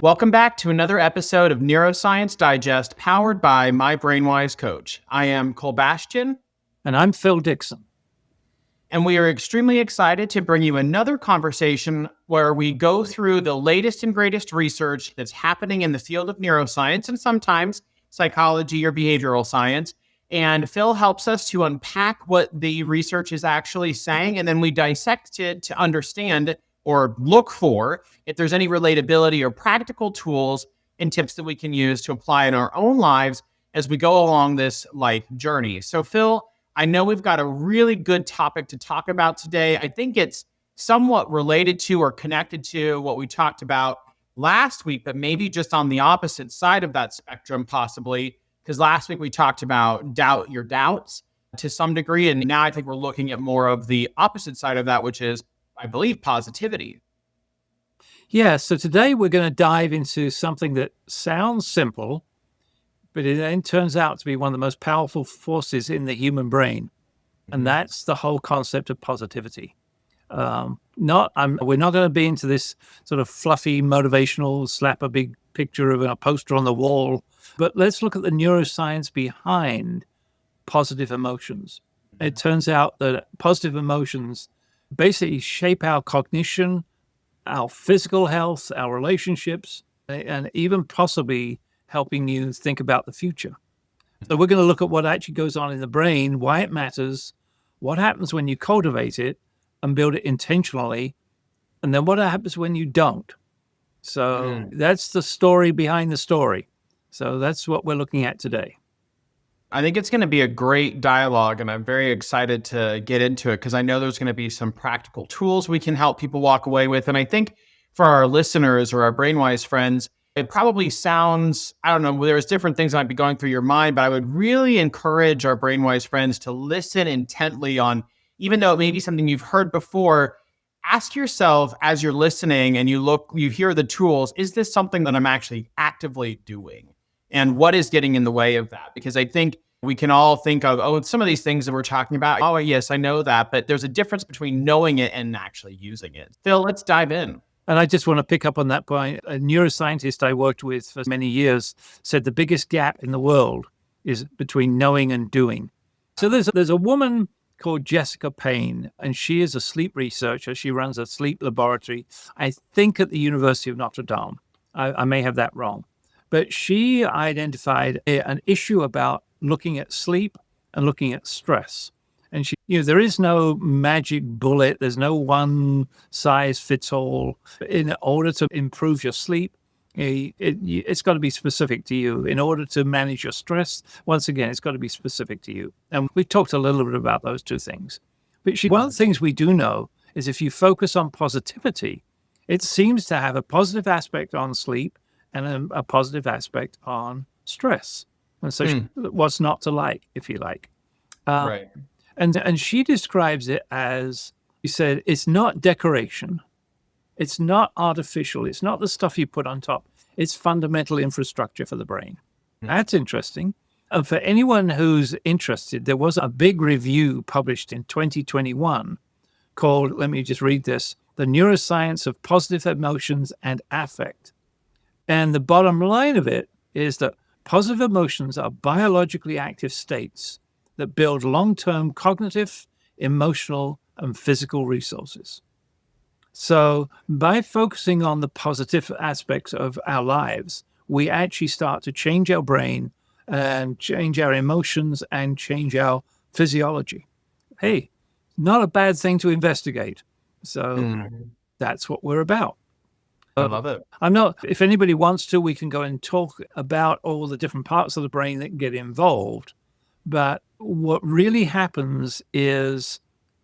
Welcome back to another episode of Neuroscience Digest, powered by My BrainWise Coach. I am Bastian. And I'm Phil Dixon. And we are extremely excited to bring you another conversation where we go through the latest and greatest research that's happening in the field of neuroscience and sometimes psychology or behavioral science. And Phil helps us to unpack what the research is actually saying, and then we dissect it to understand or look for if there's any relatability or practical tools and tips that we can use to apply in our own lives as we go along this life journey. So Phil, I know we've got a really good topic to talk about today. I think it's somewhat related to or connected to what we talked about last week, but maybe just on the opposite side of that spectrum, possibly, because last week we talked about doubt your doubts to some degree. And now I think we're looking at more of the opposite side of that, which is, I believe, positivity. Yeah, so today we're going to dive into something that sounds simple, but it then turns out to be one of the most powerful forces in the human brain. And that's the whole concept of positivity. We're not going to be into this sort of fluffy, motivational, slap a big picture of a poster on the wall, but let's look at the neuroscience behind positive emotions. It turns out that positive emotions basically shape our cognition, our physical health, our relationships, and even possibly helping you think about the future. So we're going to look at what actually goes on in the brain, why it matters, what happens when you cultivate it and build it intentionally, and then what happens when you don't. So that's the story behind the story. So that's what we're looking at today. I think it's going to be a great dialogue, and I'm very excited to get into it because I know there's going to be some practical tools we can help people walk away with. And I think for our listeners or our BrainWise friends, it probably sounds, I don't know, there's different things that might be going through your mind, but I would really encourage our BrainWise friends to listen intently on, even though it may be something you've heard before, ask yourself as you're listening and you hear the tools, is this something that I'm actually actively doing? And what is getting in the way of that? Because I think we can all think of, some of these things that we're talking about. Oh, yes, I know that. But there's a difference between knowing it and actually using it. Phil, let's dive in. And I just want to pick up on that point. A neuroscientist I worked with for many years said the biggest gap in the world is between knowing and doing. So there's a woman called Jessica Payne, and she is a sleep researcher. She runs a sleep laboratory, I think at the University of Notre Dame. I may have that wrong. But she identified an issue about looking at sleep and looking at stress. And there is no magic bullet. There's no one size fits all. In order to improve your sleep, it's got to be specific to you. In order to manage your stress, once again, it's got to be specific to you. And we've talked a little bit about those two things. But one of the things we do know is if you focus on positivity, it seems to have a positive aspect on sleep and a positive aspect on stress. And so what's not to like, if you like. Right. And she describes it as, she said, it's not decoration. It's not artificial. It's not the stuff you put on top. It's fundamental infrastructure for the brain. That's interesting. And for anyone who's interested, there was a big review published in 2021 called, let me just read this, The Neuroscience of Positive Emotions and Affect. And the bottom line of it is that positive emotions are biologically active states that build long-term cognitive, emotional, and physical resources. So by focusing on the positive aspects of our lives, we actually start to change our brain and change our emotions and change our physiology. Hey, not a bad thing to investigate. So that's what we're about. I love it. If anybody wants to, we can go and talk about all the different parts of the brain that get involved. But what really happens is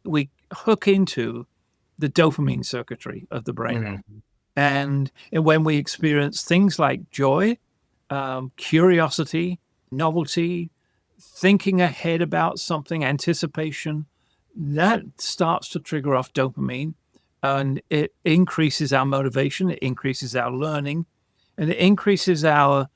we hook into the dopamine circuitry of the brain. And when we experience things like joy, curiosity, novelty, thinking ahead about something, anticipation, that starts to trigger off dopamine. And it increases our motivation, it increases our learning, and it increases our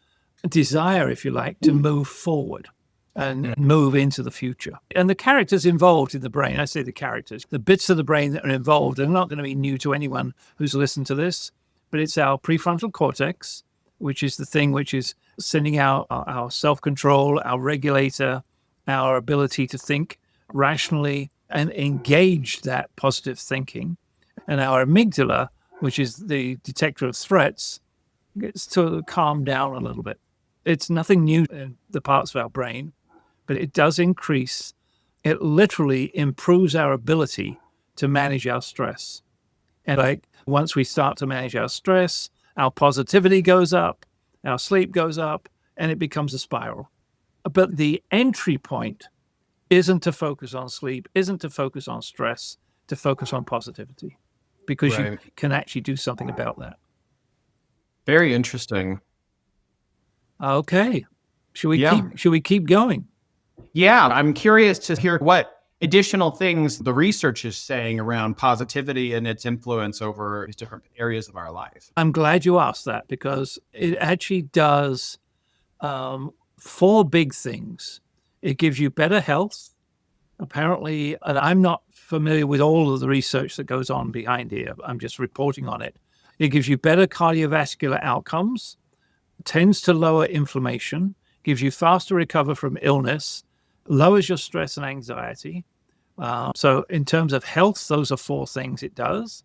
desire, if you like, to move forward and move into the future. And the characters involved in the brain, I say the characters, the bits of the brain that are involved are not going to be new to anyone who's listened to this, but it's our prefrontal cortex, which is the thing which is sending out our self-control, our regulator, our ability to think rationally and engage that positive thinking. And our amygdala, which is the detector of threats, gets to calm down a little bit. It's nothing new in the parts of our brain, but it does increase. It literally improves our ability to manage our stress. And like once we start to manage our stress, our positivity goes up, our sleep goes up, and it becomes a spiral. But the entry point isn't to focus on sleep, isn't to focus on stress, to focus on positivity, because you Right. can actually do something about that. Very interesting. Okay. Should Yeah. we keep going? Yeah. I'm curious to hear what additional things the research is saying around positivity and its influence over these different areas of our life. I'm glad you asked that because it actually does four big things. It gives you better health. Apparently, and I'm not familiar with all of the research that goes on behind here. I'm just reporting on it. It gives you better cardiovascular outcomes, tends to lower inflammation, gives you faster recover from illness, lowers your stress and anxiety. So in terms of health, those are four things it does.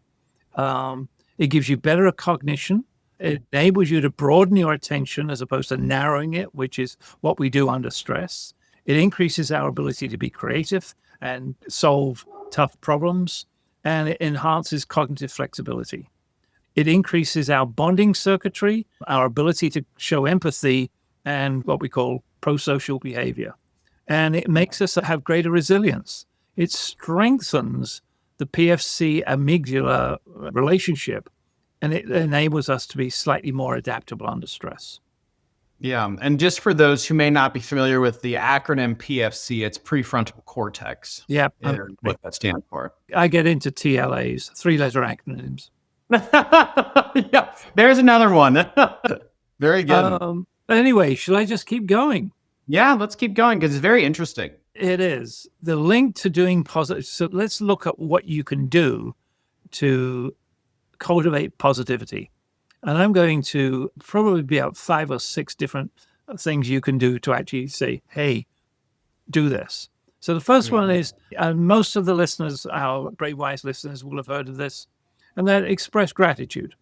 It gives you better cognition. It enables you to broaden your attention as opposed to narrowing it, which is what we do under stress. It increases our ability to be creative and solve tough problems, and it enhances cognitive flexibility. It increases our bonding circuitry, our ability to show empathy, and what we call prosocial behavior. And it makes us have greater resilience. It strengthens the PFC amygdala relationship, and it enables us to be slightly more adaptable under stress. Yeah. And just for those who may not be familiar with the acronym PFC, it's prefrontal cortex. Yeah, And what that stands for. I get into TLAs, three-letter acronyms. Yeah. There's another one. Very good. Anyway, should I just keep going? Yeah, let's keep going because it's very interesting. It is. The link to doing positive. So let's look at what you can do to cultivate positivity. And I'm going to probably be out 5 or 6 different things you can do to actually say, hey, do this. So the first one is, and most of the listeners, our BrainWise listeners, will have heard of this, and that express gratitude.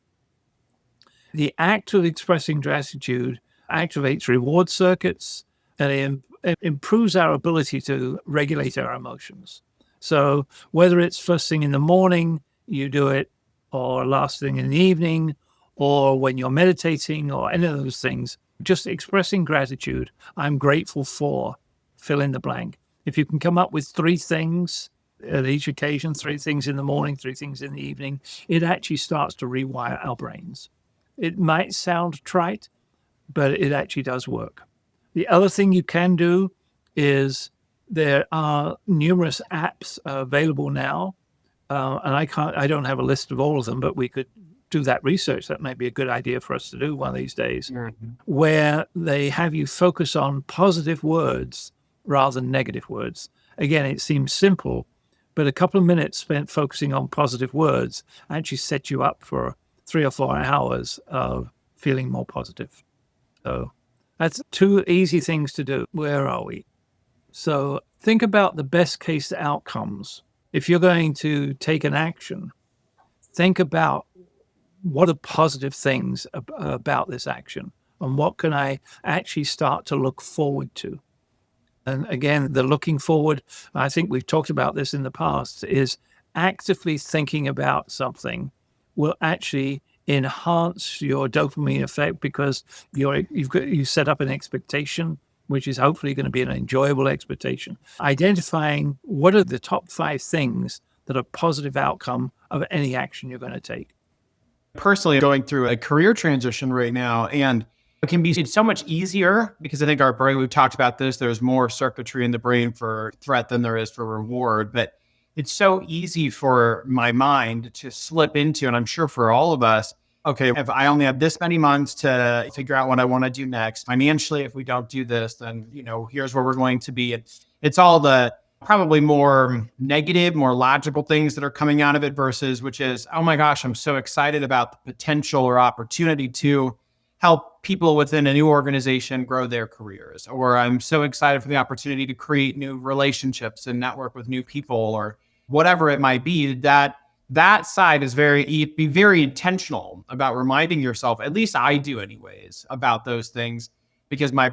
The act of expressing gratitude activates reward circuits and it improves our ability to regulate our emotions. So whether it's first thing in the morning, you do it, or last thing in the evening, or when you're meditating, or any of those things, just expressing gratitude. I'm grateful for, fill in the blank. If you can come up with 3 things at each occasion, 3 things in the morning, 3 things in the evening, it actually starts to rewire our brains. It might sound trite, but it actually does work. The other thing you can do is there are numerous apps available now, and I don't have a list of all of them, but we could do that research. That might be a good idea for us to do one of these days, where they have you focus on positive words rather than negative words. Again, it seems simple, but a couple of minutes spent focusing on positive words actually set you up for 3 or 4 hours of feeling more positive. So that's 2 easy things to do. Where are we? So think about the best case outcomes. If you're going to take an action, think about what are positive things about this action and what can I actually start to look forward to. And again, the looking forward, I think we've talked about this in the past, is actively thinking about something will actually enhance your dopamine effect because you set up an expectation, which is hopefully going to be an enjoyable expectation. Identifying what are the top 5 things that are positive outcome of any action you're going to take. Personally, going through a career transition right now, and it can be so much easier because I think our brain, we've talked about this, there's more circuitry in the brain for threat than there is for reward, but it's so easy for my mind to slip into, and I'm sure for all of us, okay, if I only have this many months to figure out what I want to do next, financially, if we don't do this, then, here's where we're going to be. It's all the probably more negative, more logical things that are coming out of it versus which is, oh my gosh, I'm so excited about the potential or opportunity to help people within a new organization grow their careers. Or I'm so excited for the opportunity to create new relationships and network with new people or whatever it might be. That side is be very intentional about reminding yourself, at least I do anyways, about those things because I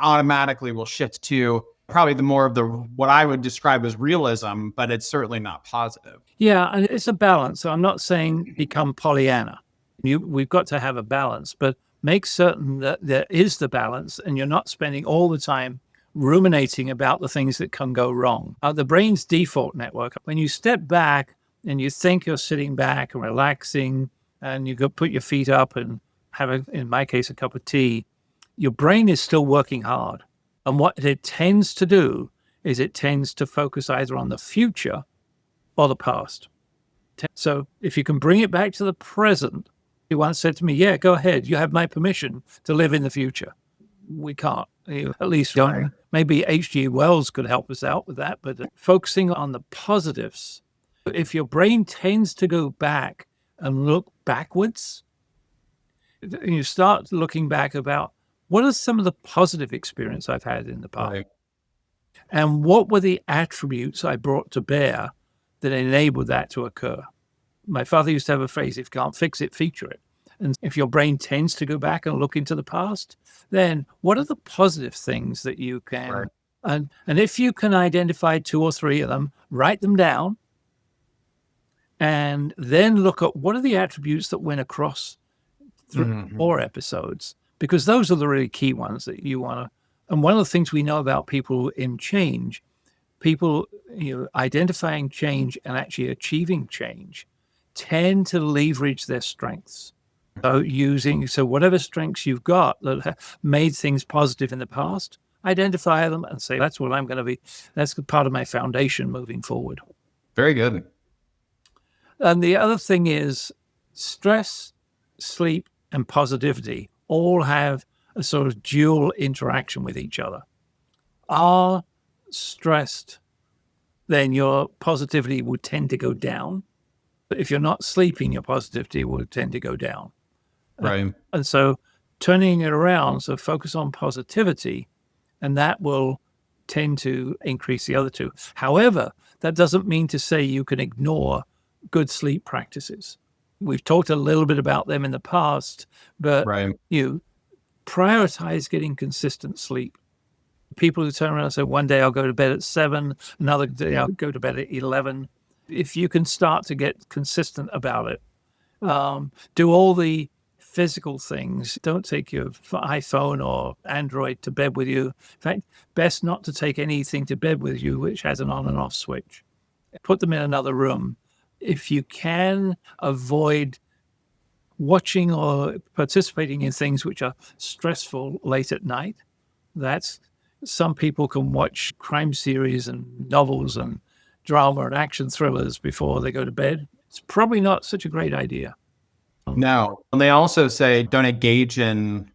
automatically will shift to probably the more of the what I would describe as realism, but it's certainly not positive. Yeah, and it's a balance. So I'm not saying become Pollyanna. We've got to have a balance, but make certain that there is the balance and you're not spending all the time ruminating about the things that can go wrong. The brain's default network, when you step back and you think you're sitting back and relaxing and you go put your feet up and have, in my case, a cup of tea, your brain is still working hard. And what it tends to do is it tends to focus either on the future or the past. So if you can bring it back to the present, he once said to me, yeah, go ahead. You have my permission to live in the future. We can't. At least don't. Maybe H.G. Wells could help us out with that, but focusing on the positives. If your brain tends to go back and look backwards, and you start looking back about what are some of the positive experience I've had in the past? Right. And what were the attributes I brought to bear that enabled that to occur? My father used to have a phrase, if you can't fix it, feature it. And if your brain tends to go back and look into the past, then what are the positive things that you can, right. And if you can identify 2 or 3 of them, write them down, and then look at what are the attributes that went across 4 episodes, because those are the really key ones that you want to. And one of the things we know about people in change, people identifying change and actually achieving change tend to leverage their strengths. So whatever strengths you've got that have made things positive in the past, identify them and say, that's what I'm going to be. That's part of my foundation moving forward. Very good. And the other thing is stress, sleep, and positivity all have a sort of dual interaction with each other. Are stressed, then your positivity would tend to go down. But if you're not sleeping, your positivity will tend to go down. Right. And so turning it around, so focus on positivity, and that will tend to increase the other two. However, that doesn't mean to say you can ignore good sleep practices. We've talked a little bit about them in the past, but right. You prioritize getting consistent sleep. People who turn around and say, one day I'll go to bed at 7, another day I'll go to bed at 11. If you can start to get consistent about it, do all the physical things. Don't take your iPhone or Android to bed with you. In fact, best not to take anything to bed with you which has an on and off switch. Put them in another room. If you can avoid watching or participating in things which are stressful late at night, some people can watch crime series and novels and drama and action thrillers before they go to bed. It's probably not such a great idea. No. And they also say don't engage in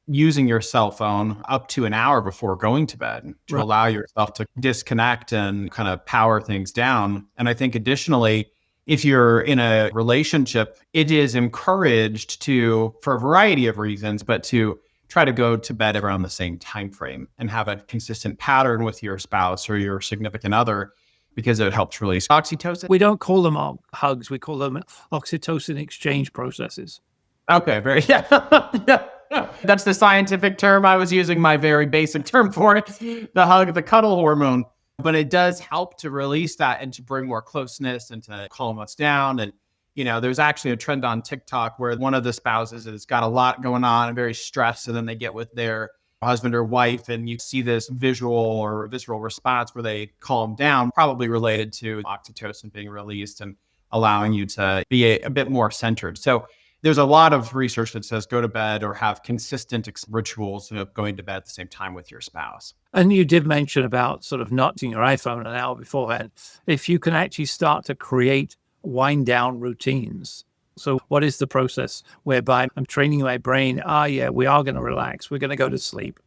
using your cell phone up to an hour before going to bed to Right. allow yourself to disconnect and kind of power things down. And I think additionally, if you're in a relationship, it is encouraged to, for a variety of reasons, but to try to go to bed around the same time frame and have a consistent pattern with your spouse or your significant other, because it helps release oxytocin. We don't call them hugs. We call them oxytocin exchange processes. Okay, yeah. That's the scientific term. I was using my very basic term for it, the hug, the cuddle hormone. But it does help to release that and to bring more closeness and to calm us down. And, there's actually a trend on TikTok where one of the spouses has got a lot going on and very stressed. And then they get with their husband or wife and you see this visual or visceral response where they calm down, probably related to oxytocin being released and allowing you to be a bit more centered. So there's a lot of research that says go to bed or have consistent rituals of going to bed at the same time with your spouse. And you did mention about sort of not using your iPhone an hour beforehand. If you can actually start to create wind down routines. So what is the process whereby I'm training my brain? We are going to relax. We're going to go to sleep.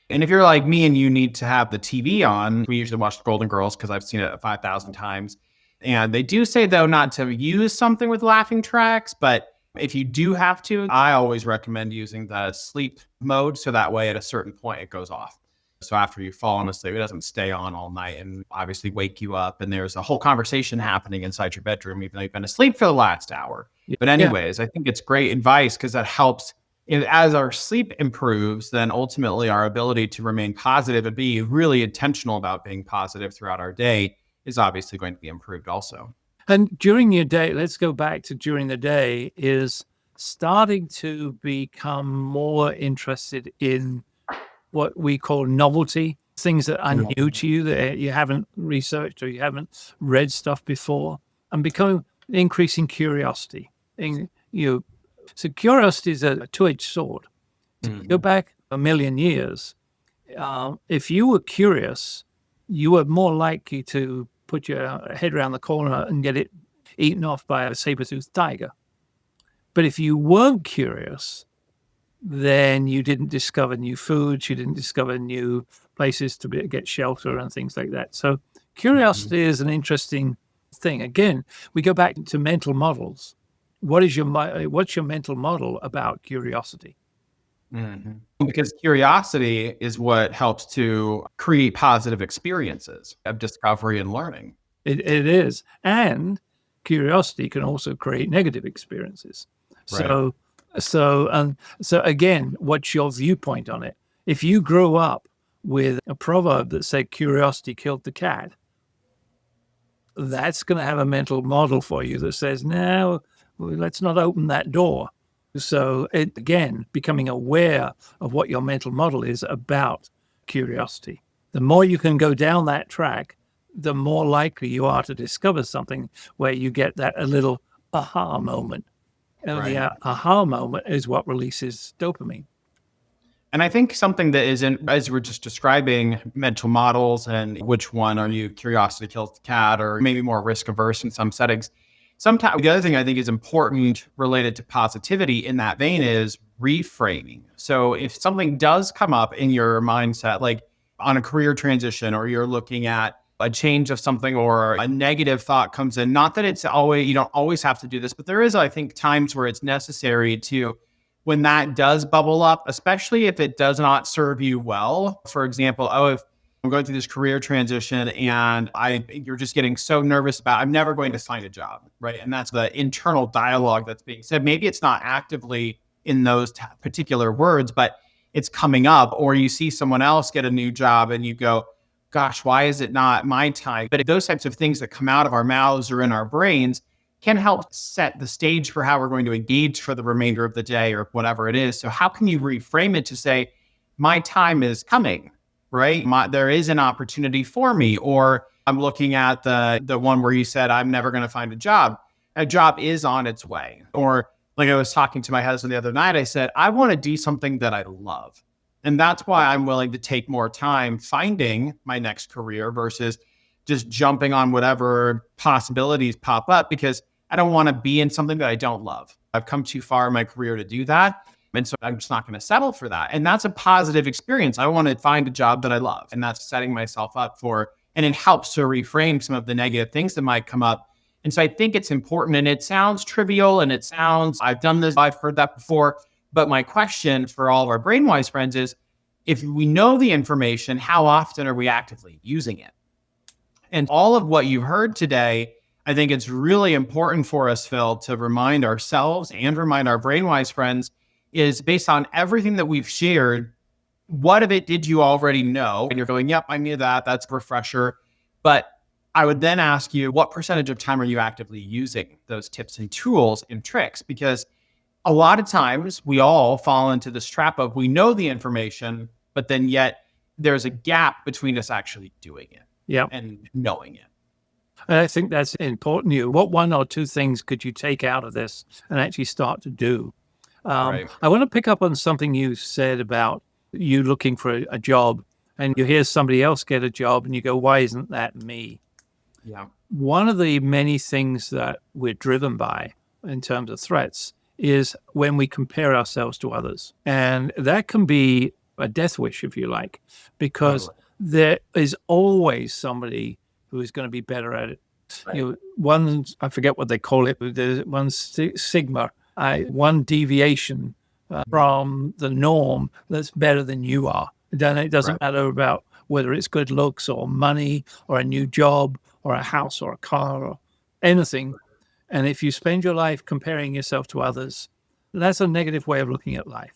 And if you're like me and you need to have the TV on, we usually watch the Golden Girls because I've seen it 5,000 times. And they do say, though, not to use something with laughing tracks. But if you do have to, I always recommend using the sleep mode. So that way at a certain point, it goes off. So after you've fallen asleep, it doesn't stay on all night and obviously wake you up. And there's a whole conversation happening inside your bedroom, even though you've been asleep for the last hour. But Yeah. anyways, I think it's great advice because that helps. As our sleep improves, then ultimately our ability to remain positive and be really intentional about being positive throughout our day is obviously going to be improved also. And during your day, let's go back to during the day, is starting to become more interested in what we call novelty, things that are new to you, that you haven't researched or you haven't read stuff before, and becoming increasing curiosity. So curiosity is a two-edged sword. Go back a million years. If you were curious, you were more likely to put your head around the corner and get it eaten off by a saber-toothed tiger. But if you weren't curious, then you didn't discover new foods, you didn't discover new places to get shelter and things like that. So curiosity is an interesting thing. Again, we go back to mental models. What's your mental model about curiosity? Because curiosity is what helps to create positive experiences of discovery and learning. It is. And curiosity can also create negative experiences. Right. So again, what's your viewpoint on it? If you grew up with a proverb that said curiosity killed the cat, that's going to have a mental model for you that says, no, let's not open that door. So again, becoming aware of what your mental model is about curiosity. The more you can go down that track, the more likely you are to discover something where you get that a little aha moment. And the aha moment is what releases dopamine. And I think something that isn't, as we're just describing mental models and which one are you, curiosity kills the cat, or maybe more risk averse in some settings. Sometimes the other thing I think is important related to positivity in that vein is reframing. So if something does come up in your mindset, like on a career transition, or you're looking at a change of something, or a negative thought comes in, not that it's always, you don't always have to do this, but there is, I think, times where it's necessary to, when that does bubble up, especially if it does not serve you well. For example, if I'm going through this career transition and you're just getting so nervous about, I'm never going to find a job, right? And that's the internal dialogue that's being said. Maybe it's not actively in those particular words, but it's coming up. Or you see someone else get a new job and you go, gosh, why is it not my time? But those types of things that come out of our mouths or in our brains can help set the stage for how we're going to engage for the remainder of the day or whatever it is. So how can you reframe it to say, my time is coming, right? There is an opportunity for me. Or I'm looking at the one where you said, I'm never going to find a job. A job is on its way. Or like I was talking to my husband the other night, I said, I want to do something that I love. And that's why I'm willing to take more time finding my next career versus just jumping on whatever possibilities pop up, because I don't want to be in something that I don't love. I've come too far in my career to do that. And so I'm just not going to settle for that. And that's a positive experience. I want to find a job that I love. And that's setting myself up for, and it helps to reframe some of the negative things that might come up. And so I think it's important, and it sounds trivial and it sounds, I've done this, I've heard that before. But my question for all of our BrainWise friends is, if we know the information, how often are we actively using it? And all of what you've heard today, I think it's really important for us, Phil, to remind ourselves and remind our BrainWise friends, is based on everything that we've shared, what of it did you already know? And you're going, yep, I knew that. That's a refresher. But I would then ask you, what percentage of time are you actively using those tips and tools and tricks? Because a lot of times we all fall into this trap of, we know the information, but then yet there's a gap between us actually doing it and knowing it. And I think that's important. What one or two things could you take out of this and actually start to do? I want to pick up on something you said about you looking for a job, and you hear somebody else get a job and you go, why isn't that me? Yeah. One of the many things that we're driven by in terms of threats is when we compare ourselves to others. And that can be a death wish, if you like, because Totally. there is always somebody who is going to be better at it. Right. One, I forget what they call it, but there's one sigma, one deviation from the norm that's better than you are. Then it doesn't matter about whether it's good looks or money or a new job or a house or a car or anything. And if you spend your life comparing yourself to others, that's a negative way of looking at life.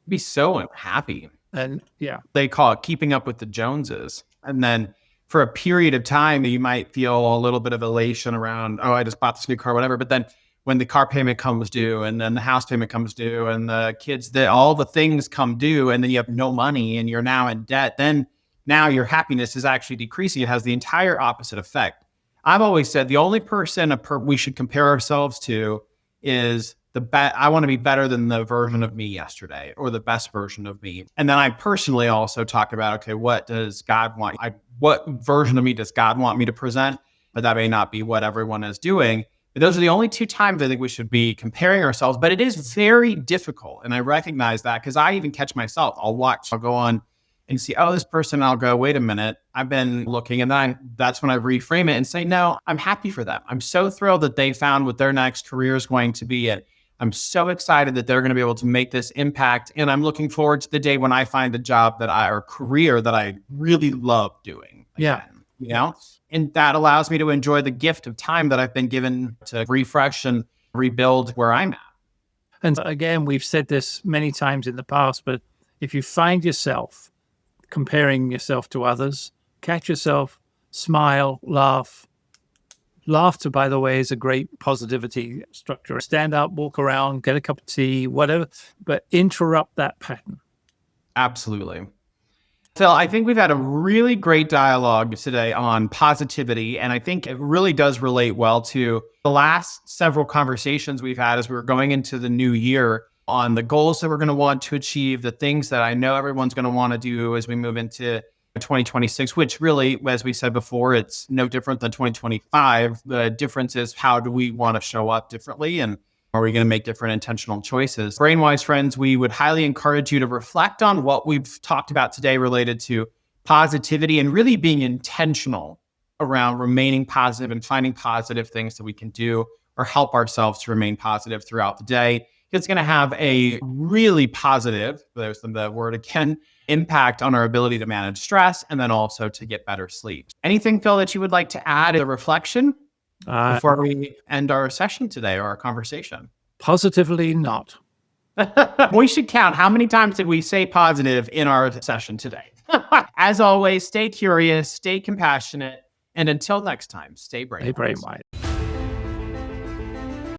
Be so unhappy. And yeah, They call it keeping up with the Joneses. And then for a period of time, you might feel a little bit of elation around, oh, I just bought this new car, whatever. But then when the car payment comes due and then the house payment comes due and the kids, all the things come due and then you have no money and you're now in debt, then now your happiness is actually decreasing. It has the entire opposite effect. I've always said the only person we should compare ourselves to is I want to be better than the version of me yesterday or the best version of me. And then I personally also talk about, okay, what does God want? What version of me does God want me to present? But that may not be what everyone is doing. But those are the only two times I think we should be comparing ourselves. But it is very difficult. And I recognize that because I even catch myself. I'll go on and see, oh, this person, I'll go, wait a minute, I've been looking. And then that's when I reframe it and say, no, I'm happy for them. I'm so thrilled that they found what their next career is going to be. And I'm so excited that they're going to be able to make this impact. And I'm looking forward to the day when I find a job or career that I really love doing. Yeah. Again, you know, and that allows me to enjoy the gift of time that I've been given to refresh and rebuild where I'm at. And again, we've said this many times in the past, but if you find yourself comparing yourself to others, catch yourself, smile, laugh. Laughter, by the way, is a great positivity structure. Stand up, walk around, get a cup of tea, whatever, but interrupt that pattern. Absolutely. Phil, I think we've had a really great dialogue today on positivity, and I think it really does relate well to the last several conversations we've had as we were going into the new year on the goals that we're going to want to achieve, the things that I know everyone's going to want to do as we move into 2026, which really, as we said before, it's no different than 2025. The difference is how do we want to show up differently and are we going to make different intentional choices? BrainWise friends, we would highly encourage you to reflect on what we've talked about today related to positivity and really being intentional around remaining positive and finding positive things that we can do or help ourselves to remain positive throughout the day. It's going to have a really positive, there's the word again, impact on our ability to manage stress and then also to get better sleep. Anything, Phil, that you would like to add as a reflection before we end our session today or our conversation? Positively not. We should count how many times did we say positive in our session today. As always, stay curious, stay compassionate, and until next time, stay brainwise. Stay brainwise.